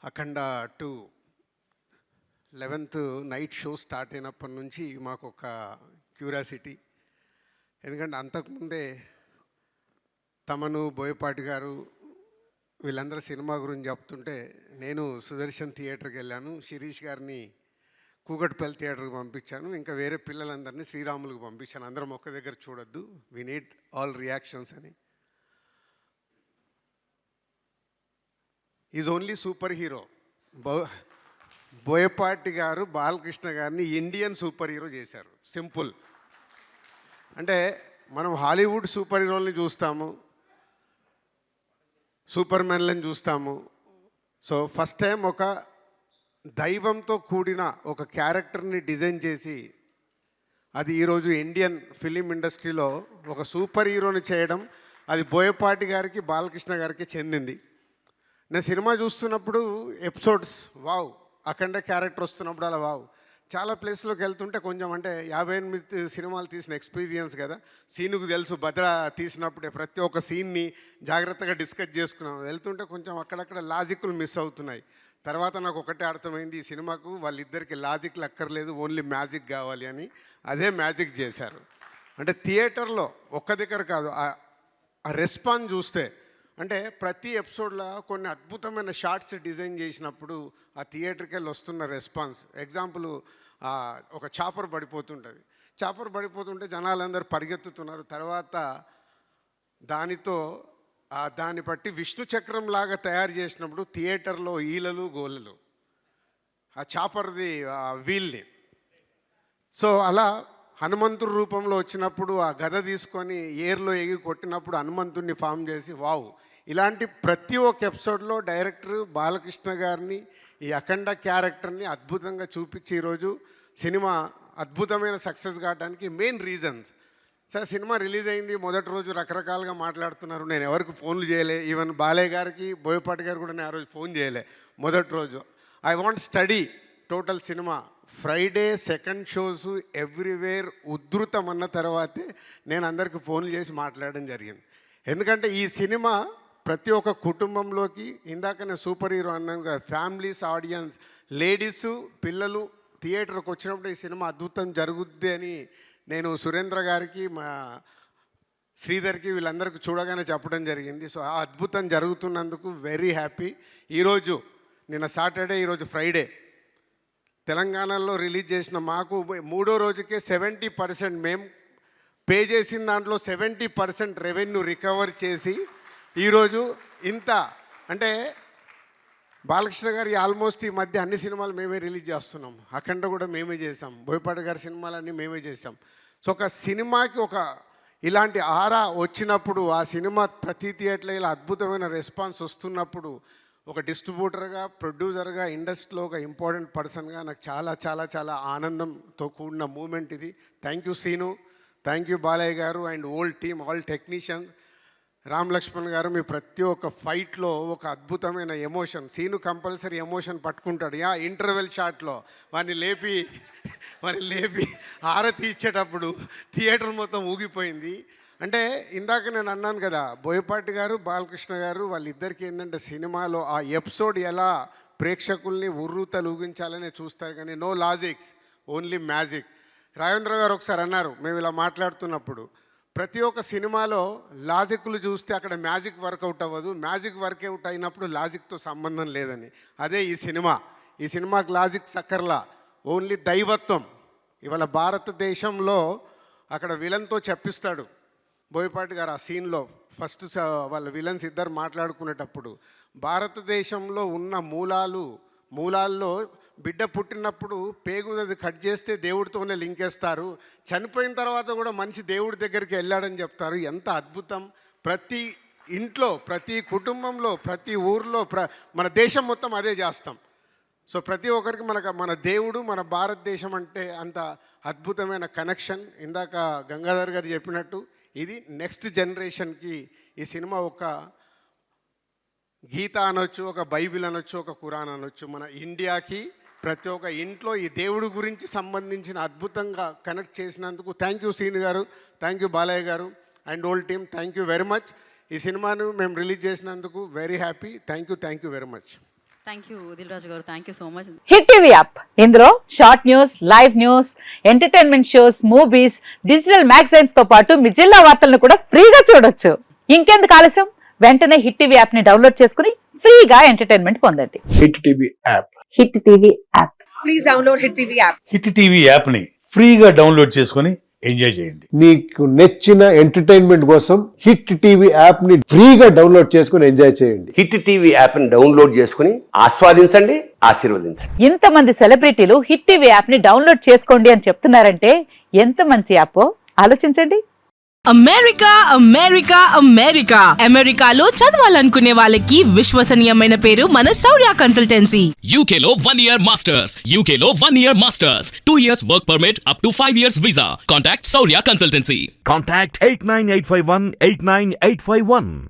అఖండ 2 11th night show start అయినప్పటి నుంచి మాకు ఒక క్యూరియాసిటీ. ఎందుకంటే అంతకుముందే తమను, బోయపాటి గారు వీళ్ళందరూ సినిమా గురించి చెప్తుంటే నేను సుదర్శన్ థియేటర్కి వెళ్ళాను, శిరీష్ గారిని కూకట్పల్లి థియేటర్కి పంపించాను, ఇంకా వేరే పిల్లలందరినీ శ్రీరాములకు పంపించాను. అందరం ఒక్క దగ్గర చూడొద్దు, వి నీడ్ ఆల్ రియాక్షన్స్ అని. Is only super hero. Boyapati గారు బాలకృష్ణ గారిని ఇండియన్ సూపర్ హీరో చేశారు. సింపుల్. అంటే మనం హాలీవుడ్ సూపర్ హీరోల్ని చూస్తాము, సూపర్ మ్యాన్లను చూస్తాము. సో ఫస్ట్ టైం ఒక దైవంతో కూడిన ఒక క్యారెక్టర్ని డిజైన్ చేసి అది ఈరోజు ఇండియన్ ఫిలిం ఇండస్ట్రీలో ఒక సూపర్ హీరోని చేయడం, అది బోయపాటి గారికి, బాలకృష్ణ గారికి చెందింది. నేను సినిమా చూస్తున్నప్పుడు ఎపిసోడ్స్ వావ్, అఖండ క్యారెక్టర్ వస్తున్నప్పుడు అలా వావ్. చాలా ప్లేస్లోకి వెళ్తుంటే కొంచెం అంటే 58 సినిమాలు తీసిన ఎక్స్పీరియన్స్ కదా, సీనుకు తెలుసు భద్ర తీసినప్పుడే ప్రతి ఒక్క సీన్ని జాగ్రత్తగా డిస్కస్ చేసుకున్నాం. వెళ్తుంటే కొంచెం అక్కడక్కడ లాజిక్లు మిస్ అవుతున్నాయి. తర్వాత నాకు ఒకటే అర్థమైంది, ఈ సినిమాకు వాళ్ళిద్దరికి లాజిక్లు అక్కర్లేదు, ఓన్లీ మ్యాజిక్ కావాలి అని. అదే మ్యాజిక్ చేశారు. అంటే థియేటర్లో ఒక్క దగ్గర కాదు, ఆ రెస్పాన్స్ చూస్తే అంటే ప్రతి ఎపిసోడ్లో కొన్ని అద్భుతమైన షార్ట్స్ డిజైన్ చేసినప్పుడు ఆ థియేటర్కి వెళ్ళి వస్తున్న రెస్పాన్స్. ఎగ్జాంపుల్, ఒక చాపర్ పడిపోతుంటుంది, చాపర్ పడిపోతుంటే జనాలందరూ పరిగెత్తుతున్నారు. తర్వాత దానితో దాన్ని బట్టి విష్ణు చక్రం లాగా తయారు చేసినప్పుడు థియేటర్లో ఈలలు గోలలు ఆ చాపర్ది వీల్ని. సో అలా హనుమంతుడి రూపంలో వచ్చినప్పుడు ఆ గద తీసుకొని ఏర్లో ఎగి కొట్టినప్పుడు హనుమంతుడిని ఫామ్ చేసి వావ్. ఇలాంటి ప్రతి ఒక్క ఎపిసోడ్లో డైరెక్టర్ బాలకృష్ణ గారిని, ఈ అఖండ క్యారెక్టర్ని అద్భుతంగా చూపించి ఈరోజు సినిమా అద్భుతమైన సక్సెస్ కావడానికి main reasons. Sir cinema release అయింది మొదటి రోజు రకరకాలుగా మాట్లాడుతున్నారు, నేను ఎవరికి ఫోన్లు చేయలే. ఈవెన్ బాలయ్య గారికి, బోయపాటి గారు కూడా నేను ఆ రోజు ఫోన్ చేయలే మొదటి రోజు. I want study total cinema. Friday second shows everywhere ఉధృతం అన్న తర్వాతే నేను అందరికీ ఫోన్లు చేసి మాట్లాడడం జరిగింది. ఎందుకంటే ఈ సినిమా ప్రతి ఒక్క కుటుంబంలోకి, ఇందాక నేను సూపర్ హీరో అన్నాగా, ఫ్యామిలీస్, ఆడియన్స్, లేడీసు, పిల్లలు థియేటర్కి వచ్చినప్పుడు ఈ సినిమా అద్భుతం జరుగుద్ది అని నేను సురేంద్ర గారికి, మా శ్రీధర్కి, వీళ్ళందరికీ చూడగానే చెప్పడం జరిగింది. సో ఆ అద్భుతం జరుగుతున్నందుకు వెరీ హ్యాపీ. ఈరోజు నిన్న సాటర్డే, ఈరోజు ఫ్రైడే, తెలంగాణలో రిలీజ్ చేసిన మాకు మూడో రోజుకే 70% మేము పే చేసిన దాంట్లో 70% రెవెన్యూ రికవర్ చేసి ఈరోజు ఇంత అంటే బాలకృష్ణ గారి ఆల్మోస్ట్ ఈ మధ్య అన్ని సినిమాలు మేమే రిలీజ్ చేస్తున్నాం. అఖండ కూడా మేమే చేసాం, బోయపాటి గారి సినిమాలన్నీ మేమే చేసాం. సో ఒక సినిమాకి ఒక ఇలాంటి ఆరా వచ్చినప్పుడు, ఆ సినిమా ప్రతి థియేటర్లో ఇలా అద్భుతమైన రెస్పాన్స్ వస్తున్నప్పుడు, ఒక డిస్ట్రిబ్యూటర్గా, ప్రొడ్యూసర్గా, ఇండస్ట్రీలో ఒక ఇంపార్టెంట్ పర్సన్గా నాకు చాలా చాలా చాలా ఆనందంతో కూడిన మూమెంట్ ఇది. Thank you Seenu, thank you Balayya గారు and old team, all technicians. Ram Lakshman గారు, మీ ప్రతి ఒక్క ఫైట్లో ఒక అద్భుతమైన ఎమోషన్. సీను కంపల్సరీ ఎమోషన్ పట్టుకుంటాడు. ఇంటర్వెల్ షాట్లో వాడిని లేపి హారతి ఇచ్చేటప్పుడు థియేటర్ మొత్తం ఊగిపోయింది. అంటే ఇందాక నేను అన్నాను కదా, బోయపాటి గారు, బాలకృష్ణ గారు వాళ్ళిద్దరికీ ఏంటంటే సినిమాలో ఆ ఎపిసోడ్ ఎలా ప్రేక్షకుల్ని ఉర్రూతలూగించాలనే చూస్తారు, కానీ no logics, only magic. Rajendra గారు ఒకసారి అన్నారు మేము ఇలా మాట్లాడుతున్నప్పుడు, ప్రతి ఒక్క సినిమాలో లాజిక్లు చూస్తే అక్కడ మ్యాజిక్ వర్కౌట్ అవ్వదు, మ్యాజిక్ వర్కౌట్ అయినప్పుడు లాజిక్తో సంబంధం లేదని. అదే ఈ సినిమాకి లాజిక్ సక్కర్లా, ఓన్లీ దైవత్వం. ఇవాళ భారతదేశంలో అక్కడ విలన్తో చెప్పిస్తాడు బోయపాటి గారు ఆ సీన్లో. ఫస్ట్ వాళ్ళ విలన్స్ ఇద్దరు మాట్లాడుకునేటప్పుడు భారతదేశంలో ఉన్న మూలాల్లో బిడ్డ పుట్టినప్పుడు పేగుది కట్ చేస్తే దేవుడితోనే లింకేస్తారు, చనిపోయిన తర్వాత కూడా మనిషి దేవుడి దగ్గరికి వెళ్ళాడని చెప్తారు. ఎంత అద్భుతం! ప్రతి ఇంట్లో, ప్రతి కుటుంబంలో, ప్రతి ఊర్లో, మన దేశం మొత్తం అదే చేస్తాం. సో ప్రతి ఒక్కరికి మన దేవుడు, మన భారతదేశం అంటే అంత అద్భుతమైన కనెక్షన్. ఇందాక గంగాధర్ గారు చెప్పినట్టు ఇది నెక్స్ట్ జనరేషన్కి ఈ సినిమా ఒక గీత అనొచ్చు, ఒక బైబిల్ అనొచ్చు, ఒక ఖురాన్ అనొచ్చు. మన ఇండియాకి ప్రతి ఒక్క ఇంట్లో ఈ దేవుడి గురించి సంబంధించిన అద్భుతంగా కనెక్ట్ చేసినందుకు థ్యాంక్ యూ సీను గారు, థ్యాంక్ యూ బాలయ్య గారు and old team, thank you very much. ఈ సినిమాను మేము రిలీజ్ చేసినందుకు very happy. Thank you very much. Thank you Dil Raju గారు, thank you so much. Hit TV app, ఇందులో short news, live news, entertainment shows, movies, digital magazines తో పాటు మీ జిల్లా వార్తలను కూడా ఫ్రీగా చూడొచ్చు. ఇంకెందుకు ఆలస్యం, వెంటనే హిట్ టీవీ యాప్ ని డౌన్లోడ్ చేసుకుని ఫ్రీగా ఎంటర్టైన్మెంట్ పొందండి. Hit TV app. Hit TV app. Please download hit TV app. Hit TV యాప్ని ఫ్రీగా డౌన్లోడ్ చేసుకొని ఎంజాయ్ చేయండి. మీకు నచ్చిన ఎంటర్టైన్మెంట్ కోసం హిట్ టీవీ యాప్ ని ఫ్రీగా డౌన్లోడ్ చేసుకుని ఎంజాయ్ చేయండి. హిట్ టీవీ యాప్ని డౌన్లోడ్ చేసుకుని ఆస్వాదించండి, ఆశీర్వదించండి. ఇంతమంది సెలబ్రిటీలు హిట్ టీవీ యాప్ ని డౌన్లోడ్ చేసుకోండి అని చెప్తున్నారంటే ఎంత మంచి యాప్ ఆలోచించండి. అమెరికా అమెరికా అమెరికా అమెరికాలో చదవాలనుకునే వాళ్ళకి విశ్వసనీయమైన పేరు మన శౌర్య కన్సల్టెన్సీ. UK లో 1 year masters. UK లో 1 year masters. 2 years work permit up to 5 years visa. Contact Saurya Consultancy. Contact 89851 89851.